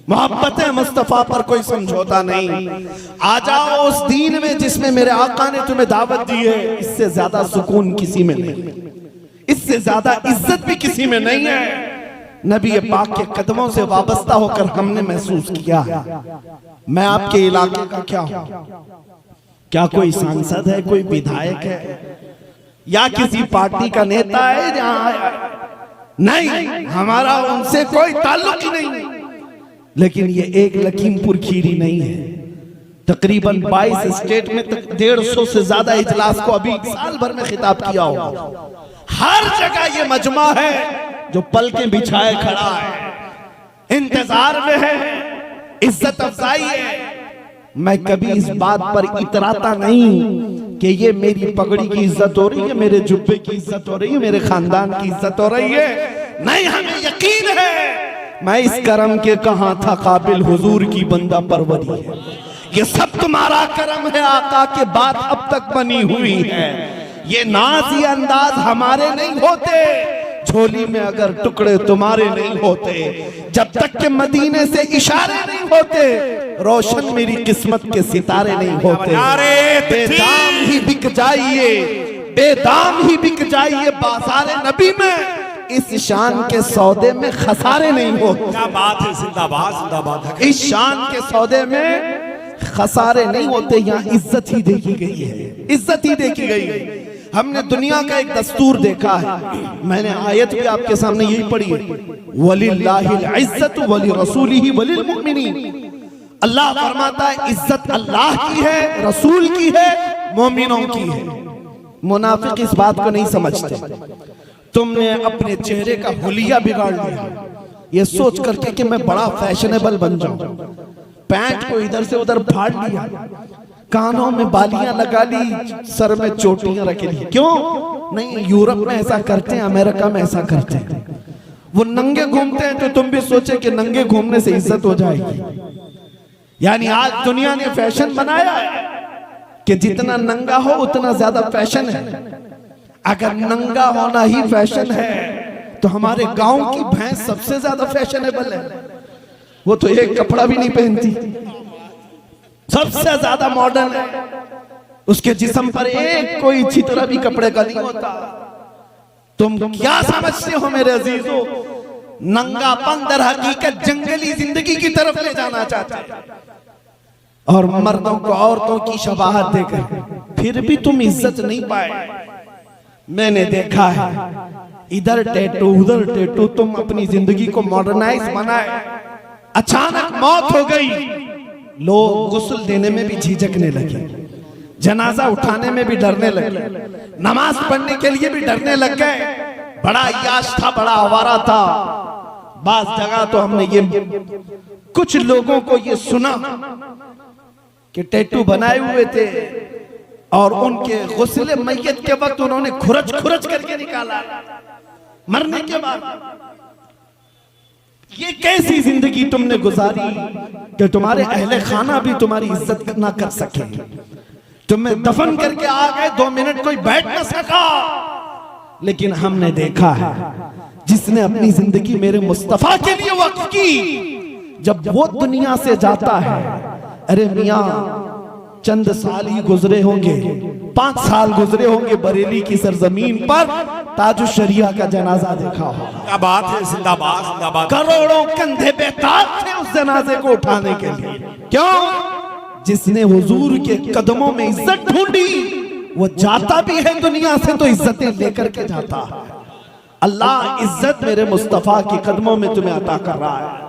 मोहब्बत मुस्तफा पर कोई समझौता नहीं। आ जाओ उस दीन में जिसमें मेरे आका ने तुम्हें दावत दी है। इससे ज्यादा सुकून किसी में नहीं, इससे ज्यादा इज्जत भी किसी में नहीं है। नबी पाक के कदमों से वाबस्ता होकर हमने महसूस किया है। मैं आपके इलाके का क्या हूं? क्या कोई सांसद है, कोई विधायक है, या किसी पार्टी का नेता है जहां नहीं, हमारा उनसे कोई ताल्लुक ही नहीं। लेकिन ये एक लखीमपुर खीरी नहीं है, तकरीबन 22 स्टेट में 150 से ज्यादा इजलास को अभी साल भर में खिताब किया होगा। हर जगह ये मजमा है जो पलकें बिछाए खड़ा है, इंतजार में है, इज्जत अफजाई है। मैं कभी इस बात पर इतराता नहीं कि ये मेरी पगड़ी की इज्जत हो रही है, मेरे जुब्बे की इज्जत हो रही है, मेरे खानदान की इज्जत हो रही है। नहीं, हमें यकीन है मैं इस करम के कहां था काबिल, हुजूर की बंदा परवरी है। ये सब तुम्हारा करम है, आका के बाद अब तक बनी हुई है। ये नाज ये अंदाज हमारे नहीं होते, झोली में अगर टुकड़े तुम्हारे नहीं होते, जब तक के मदीने से इशारे नहीं होते, रोशन मेरी किस्मत के सितारे नहीं होते। बेदाम ही बिक जाइए, बेदाम ही बिक जाए ये बाजार नबी में, इस शान के सौदे में खसारे नहीं होते। क्या बात है, जिंदाबाद जिंदाबाद। इस शान के सौदे में खसारे नहीं होते, यहाँ इज्जत ही देखी गई है, इज्जत ही देखी गई है। हमने दुनिया का एक दस्तूर देखा है, मैंने आयत भी आपके सामने यही पढ़ी है, वलिल्लाहिल इज्जतु वली रसूलिही वलिल मुमिनीन। अल्लाह फरमाता है इज्जत अल्लाह की है, रसूल की है, मोमिनों की है। मुनाफिक इस बात को नहीं समझते। तुमने अपने चेहरे का हुलिया बिगाड़ लिया ये सोच करके कि मैं बड़ा फैशनेबल बन जाऊं, पैंट को इधर से उधर फाड़ लिया, कानों में बालियां लगा ली, सर में चोटियां रख ली। क्यों नहीं? यूरोप में ऐसा करते हैं, अमेरिका में ऐसा करते हैं, वो नंगे घूमते हैं। तो तुम भी सोचे कि नंगे घूमने से इज्जत हो जाएगी। यानी आज दुनिया ने फैशन बनाया है कि जितना नंगा हो उतना ज्यादा फैशन है। अगर नंगा होना ही फैशन है तो हमारे गांव की भैंस सबसे ज्यादा फैशनेबल है। वो तो एक कपड़ा भी नहीं पहनती, सबसे ज्यादा मॉडर्न है। उसके जिस्म पर एक कोई छितरा भी कपड़े का नहीं होता। तुम क्या समझते हो मेरे अजीजों? नंगापन दर हकीकत जंगली जिंदगी की तरफ ले जाना चाहते हैं, और मर्दों को औरतों की शबाहत देकर फिर भी तुम इज्जत नहीं पाए। मैंने देखा है इधर टैटू उधर टैटू, तुम अपनी जिंदगी को मॉडर्नाइज बनाए, अचानक मौत हो गई, लोग गुस्ल देने में भी झिझकने लगे, जनाजा उठाने में भी डरने लगे, नमाज पढ़ने के लिए भी डरने लग गए। बड़ा याश था, बड़ा आवारा था। बास जगह तो हमने ये कुछ लोगों को ये सुना कि टैटू बनाए हुए थे और उनके गुस्ले मैयत के वक्त उन्होंने खुरच खुरच करके निकाला मरने के बाद। ये कैसी जिंदगी तुमने गुजारी कि तुम्हारे अहले खाना भी तुम्हारी इज्जत ना कर सके। तुम्हें दफन करके आ गए, 2 मिनट कोई बैठ ना सका। लेकिन हमने देखा है जिसने अपनी जिंदगी मेरे मुस्तफा के लिए वक्फ की, जब वो दुनिया से जाता है, अरे मियां चंद साल ही गुजरे होंगे, 5 साल गुजरे होंगे बरेली की सरजमीन पर, ताजु शरिया का जनाजा देखा हो। क्या बात है, जिंदाबाद जिंदाबाद। करोड़ों कंधे बेताब थे उस जनाजे को उठाने के लिए। क्यों? जिसने हुजूर के कदमों में इज्जत ढूंढी, वो जाता भी है दुनिया से तो इज्जतें लेकर के जाता है। अल्लाह इज्जत मेरे मुस्तफा के कदमों में तुम्हें अता कर रहा है।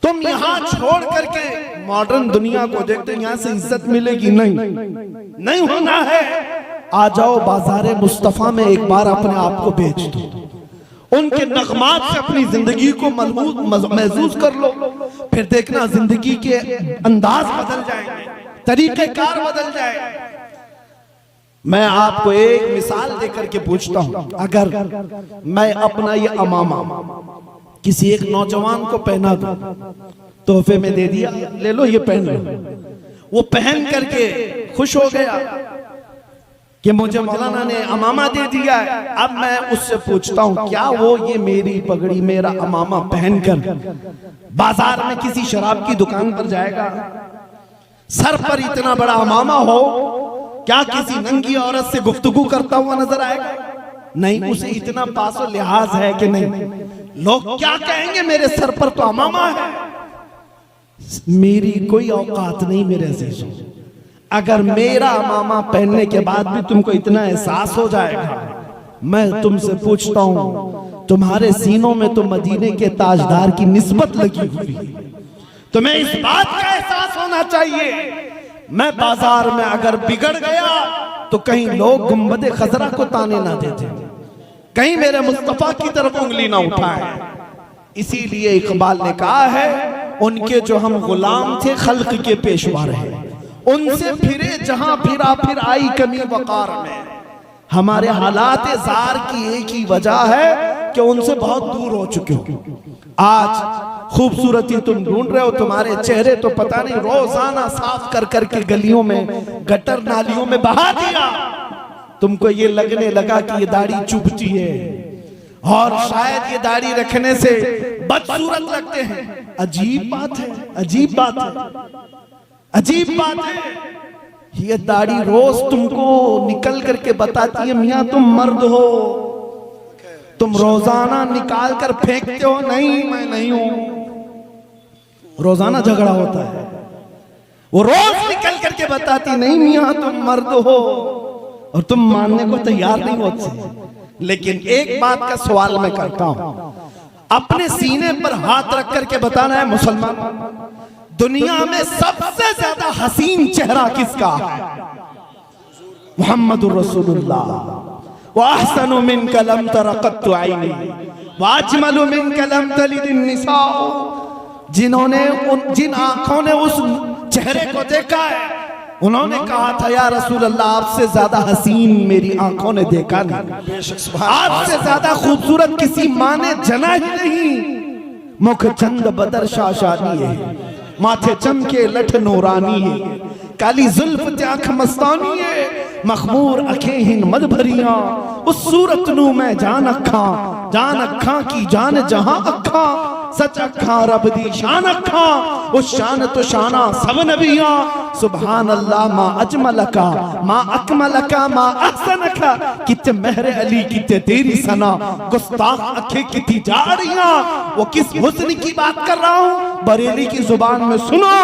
तुम यहां छोड़ करके मॉडर्न दुनिया को देखते, यहां से इज्जत मिलेगी नहीं होना है। आ जाओ बाजारे मुस्तफा में एक बार अपने आप को बेच दो, उनके नगमात से अपनी जिंदगी को महसूस कर लो, फिर देखना जिंदगी के अंदाज बदल जाएंगे, तरीकेकार बदल जाए। मैं आपको एक मिसाल देकर के पूछता हूं, अगर मैं अपना ये अमामा किसी एक नौजवान को पहना दो, तोहफे में दे दिया, ले लो ये पहन लो, वो पहन करके खुश हो गया कि मुझे मौलाना ने अमामा दे दिया है। अब मैं उससे पूछता हूं, क्या वो ये मेरी पगड़ी मेरा अमामा पहनकर बाजार में किसी शराब की दुकान पर जाएगा? सर पर इतना बड़ा अमामा हो, क्या किसी नंगी औरत से गुफ्तगू करता हुआ नजर आएगा? नहीं, उसे इतना पासो लिहाज है कि नहीं, लोग क्या कहेंगे मेरे सर पर तो अमामा है। मेरी कोई औकात नहीं मेरे अजीजों। अगर मेरा अमामा पहनने के बाद भी तुमको इतना एहसास हो जाएगा, मैं तुमसे पूछता हूं, तुम्हारे सीनों में तो मदीने के ताजदार की निस्बत लगी हुई है, तुम्हें इस बात का एहसास होना चाहिए। मैं बाजार में अगर बिगड़ गया तो कहीं लोग गुंबदे खजरा को ताने ना देते, कहीं मेरे मुस्तफा की तरफ उंगली ना उठाए। इसीलिए इकबाल ने कहा है, उनके जो हम गुलाम थे खल्क के पेशवा रहे, उनसे फिरे जहां फिरा फिर आई कमी वकार में। हमारे हालात जार की एक ही वजह है कि उनसे बहुत दूर हो चुके हो। आज खूबसूरती तुम ढूंढ रहे हो, तुम्हारे चेहरे तो पता नहीं रोजाना साफ कर करके गलियों में गटर नालियों में बहा दिया। तुमको ये लगने लगा कि ये दाढ़ी चुभती है और शायद ये दाढ़ी रखने से बदसूरत लगते हैं। अजीब बात है, अजीब बात है, अजीब बात है। ये दाढ़ी रोज तुमको निकल करके बताती है मियां तुम मर्द हो, तुम रोजाना निकाल कर फेंकते हो नहीं मैं नहीं हूं। रोजाना झगड़ा होता है, वो रोज निकल करके बताती नहीं मियां तुम मर्द हो, और तुम मानने को तैयार नहीं होते। लेकिन एक बात का सवाल मैं करता हूं, अपने सीने पर हाथ रख करके बताना है मुसलमान, दुनिया में सबसे ज्यादा हसीन चेहरा किसका है? मुहम्मदुर रसूलुल्लाह। व अहसनु मिनका लम तरा कत्तु ऐनी व अजमलु मिनका लम तलिदिन निसा। जिन्होंने जिन आंखों ने उस चेहरे को देखा है, उन्होंने कहा था या रसूल अल्लाह आपसे ज्यादा हसीन मेरी आंखों ने देखा नहीं, आपसे ज्यादा खूबसूरत किसी माँ ने जना ही नहीं। मुख चंद बदर शाशानी है, माथे चमके लठ नूरानी है, काली जुल्फ आंख मस्तानी है, मखमूर अखें हिन मद भरिया, उस सूरत नू मैं जान अखा की जान जहां अखा, सच अखा रब दी शान अखा, उस शान तो शाना सब नबिया। सुभान अल्लाह मा अजमलका मा अकमलका मा अहसनका, किते महरे अली किते तेरी सना, गुस्ताख अखे किती जाड़ियां। वो किस हुस्न की बात कर रहा हूं, बरेली की जुबान में सुनो,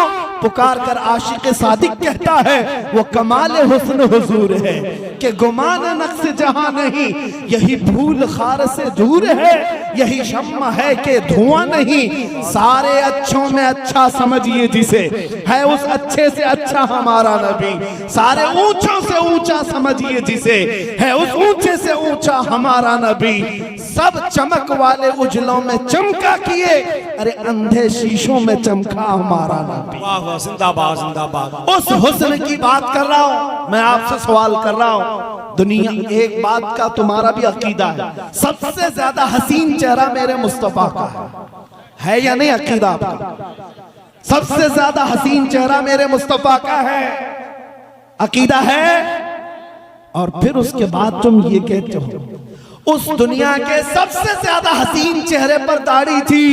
पुकार कर आशिक सादिक कहता है वो कमाल हुस्न हुजूर है कि गुमान नक्श जहां नहीं, यही भूल खार से दूर है, यही शम्मा है कि धुआं नहीं। सारे अच्छों में अच्छा समझिए जिसे, है उस अच्छे से अच्छा हमारा नबी। सारे ऊंचों से ऊंचा समझिए जिसे, है उस ऊंचे से ऊंचा हमारा नबी। सब चमक वाले उजलों में चमका किए, अरे अंधे शीशों में चमका हमारा नबी। वाह वाह, जिंदाबाद जिंदाबाद। उस हुस्न की बात कर रहा हूं मैं, आपसे सवाल कर रहा हूं। दुनिया एक बात का तुम्हारा भी अकीदा है, सबसे ज्यादा हसीन चेहरा मेरे मुस्तफा का है या नहीं? अकीदा आपका सबसे ज्यादा हसीन चेहरा मेरे मुस्तफा का है, अकीदा है। और फिर उसके बाद तुम ये कहते हो उस दुनिया के सबसे ज्यादा हसीन चेहरे पर दाढ़ी थी,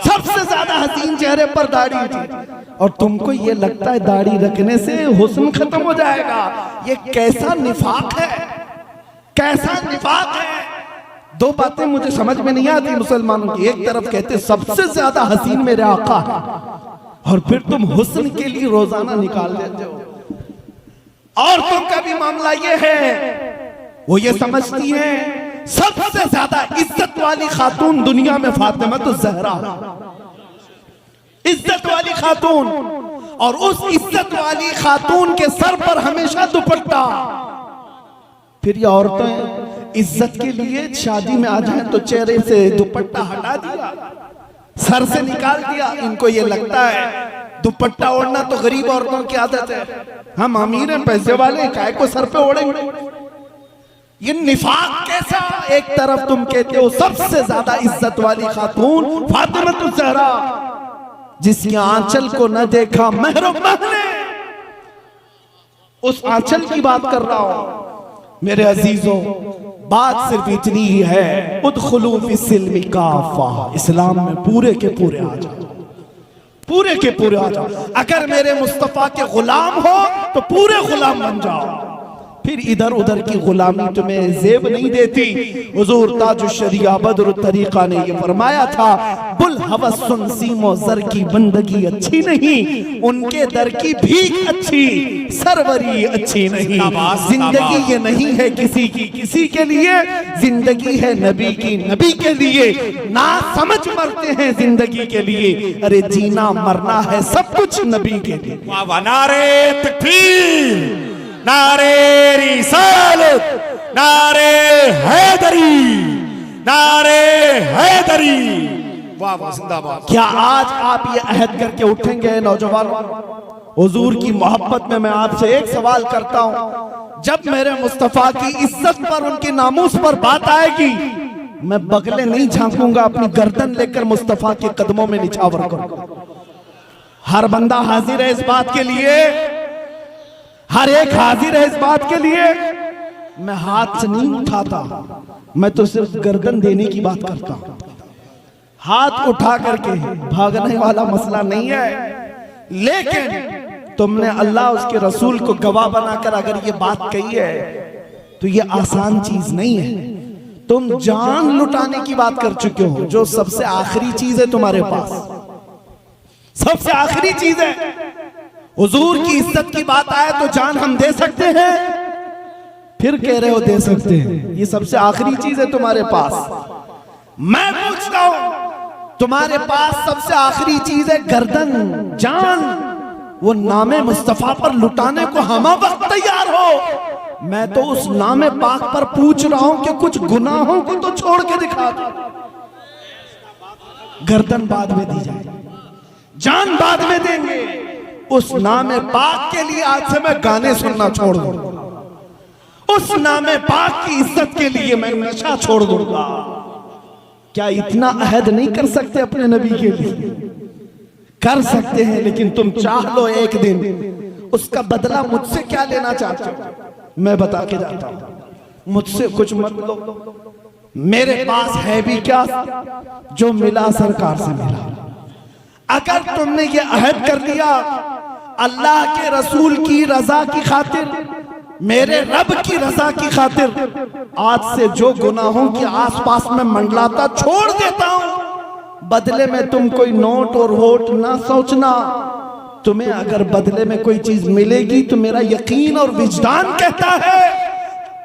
सबसे ज्यादा हसीन चेहरे पर दाढ़ी थी, और तुमको ये लगता है दाढ़ी रखने से हुस्न खत्म हो जाएगा। ये कैसा निफाक है, कैसा निफाक है। दो बातें मुझे समझ में नहीं आती मुसलमानों की। एक तरफ कहते सबसे ज्यादा हसीन मेरे आका है, और फिर तुम हुस्न के लिए रोजाना निकाल देते हो। औरतों का भी मामला ये है, वो ये समझती हैं सबसे ज्यादा इज्जत वाली खातून दुनिया में फातिमा तो ज़हरा, इज्जत वाली खातून, और उस इज्जत वाली खातून के सर पर हमेशा दुपट्टा। फिर ये औरतें इज्जत के लिए शादी में आ जाए तो चेहरे से दुपट्टा हटा दिया, सर से निकाल दिया। इनको ये लगता है दुपट्टा ओढ़ना तो गरीब औरतों की आदत है, हम अमीर हैं पैसे वाले काय को सर पे ओढ़ेंगे। ये निफाक कैसा। एक तरफ तुम कहते हो सबसे ज्यादा इज्जत वाली खातून फातिमा तो ज़हरा, जिसकी आंचल को न देखा महरो महने, उस आंचल की बात कर रहा हूं मेरे अजीजों। बात सिर्फ इतनी ही है, उदखुलू फिस्सिल्मी काफा, इस्लाम में पूरे के पूरे आ जाओ, पूरे के पूरे आ जाओ। अगर मेरे मुस्तफा के गुलाम हो तो पूरे गुलाम बन जाओ, फिर इधर उधर की गुलामी तुम्हें जेब नहीं देती। हुजूर ताजुश शरिया बद्र तरीका ने ये फरमाया था, बुल हवस सुन सीमो जर की बंदगी अच्छी नहीं, उनके दर की भीख अच्छी, सरवरी अच्छी नहीं। जिंदगी ये नहीं है किसी की किसी के लिए, जिंदगी है नबी की नबी के लिए। ना समझ मरते हैं जिंदगी के लिए, अरे जीना मरना है सब कुछ नबी के लिए। वाह वाह, नारे तकबीर, नारे रिसालत, नारे हैदरी, नारे हैदरी। वाह वाह, जिंदाबाद। क्या आज आप ये अहद करके उठेंगे नौजवानों? हुजूर की मोहब्बत में मैं आपसे एक सवाल करता हूं, जब मेरे मुस्तफा की इज्जत पर उनके नामूस पर बात आएगी, मैं बगले नहीं झांकूंगा, अपनी गर्दन लेकर मुस्तफा के कदमों में निछावर करूंगा। हर बंदा हाजिर है इस बात के लिए, हर एक हाजिर है इस बात के लिए। मैं हाथ से नहीं उठाता, मैं तो सिर्फ गर्दन देने की बात करता हूं। हाथ उठा करके भागने वाला मसला नहीं है, लेकिन तुमने अल्लाह उसके रसूल को गवाह बनाकर अगर ये बात कही है तो ये आसान चीज नहीं है। तुम जान लुटाने की बात कर चुके हो, जो सबसे आखिरी चीज है तुम्हारे पास, सबसे आखिरी चीज है। हुजूर की इज्जत की बात आए तो जान हम दे सकते हैं, फिर कह रहे हो दे सकते हैं। ये सबसे आखिरी चीज है तुम्हारे पास। मैं पूछता हूं, तुम्हारे पास सबसे आखिरी चीज है गर्दन, जान। वो नामे मुस्तफा पर लुटाने को हम वक्त तैयार हो। मैं तो उस नामे पाक पर पूछ रहा हूं कि कुछ गुनाहों को तो छोड़ के दिखा दो। गर्दन बाद में दी जाए, जान बाद में देंगे। उस नामे पाक के लिए आज से मैं गाने सुनना छोड़ दूंगा, उस नामे पाक की इज्जत के लिए मैं नशा छोड़ दूंगा। क्या इतना अहद नहीं कर सकते अपने नबी के लिए? कर सकते हैं, लेकिन तुम चाह लो एक दिन उसका बदला मुझसे क्या लेना चाहते हो? मैं बता के जाता हूं, मुझसे कुछ मत लो। मेरे पास है भी क्या जो मिला सरकार से मिला। अगर तुमने ये अहद कर लिया अल्लाह के रसूल की रजा की खातिर, मेरे रब की रजा की खातिर, आज से जो गुनाहों के आसपास में मंडलाता छोड़ देता हूं। बदले में तुम कोई नोट और वोट ना सोचना। तुम्हें अगर बदले में कोई चीज मिलेगी तो मेरा यकीन और विजदान कहता है,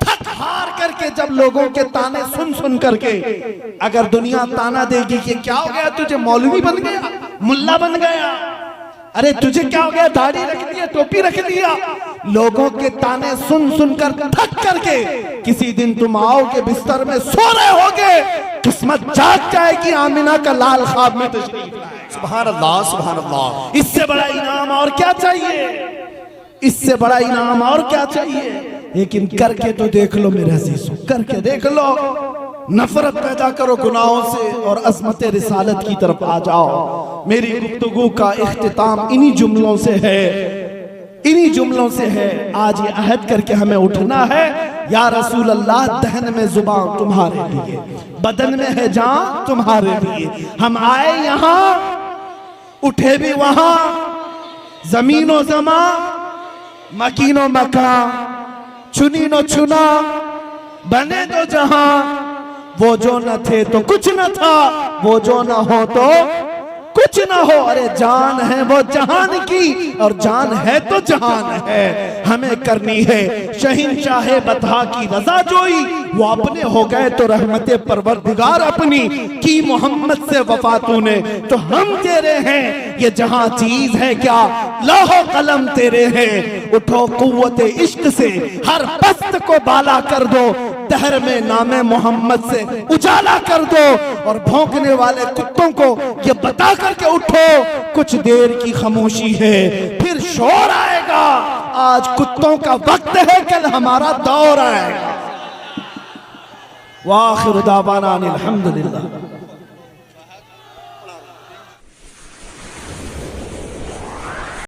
थक हार करके जब लोगों के ताने सुन सुन करके अगर दुनिया ताना देगी कि क्या हो गया तुझे, मौलवी बन गया, मुल्ला बन गया, अरे तुझे क्या हो गया, दाढ़ी रख लिया, टोपी रख लिया, लोगों के ताने सुन सुनकर थक करके किसी दिन तुम आओगे बिस्तर में सो रहे होगे, किस्मत जाग जाएगी, आमिना का लाल ख्वाब में तशरीफ लाए। सुभान अल्लाह, सुभान अल्लाह। इससे बड़ा इनाम और क्या चाहिए? इससे बड़ा इनाम और क्या चाहिए? लेकिन करके तो देख लो मेरे अजीजों, करके देख लो। नफरत पैदा करो गुनाहों से और अज़मत रिसालत की तरफ आ जाओ। मेरी गुफ्तगू का इख्तिताम इन्हीं जुमलों से है, इन्हीं जुमलों से है। आज ये अहद करके हमें उठना है, या रसूल अल्लाह दहन में जुबान तुम्हारे लिए, बदन में है जान तुम्हारे लिए। हम आए यहाँ, उठे भी वहां, जमीनो जमा, मकीनो मका, चुनी नो चुना, बने तो जहां। वो जो न थे तो कुछ न था, वो जो न हो तो कुछ ना हो। अरे जान है वो जहान की, और जान है तो जहान है। हमें करनी है शहंशाहे बता की रजा जोई, वो अपने हो गए तो रहमते परवरदिगार अपनी की। मोहम्मद से वफा तूने तो हम तेरे हैं, ये जहां चीज है क्या लौहो कलम तेरे हैं। उठो कुव्वते इश्क से हर पस्त को बाला कर दो, दहर में नामे मोहम्मद से उजाला कर दो। और भौंकने वाले कुत्तों को ये बता करके उठो, कुछ देर की खामोशी है फिर शोर आएगा। आज कुत्तों का वक्त है, कल हमारा दौर आएगा। वाखिर दावाना अनिल हम्दुलिल्लाह।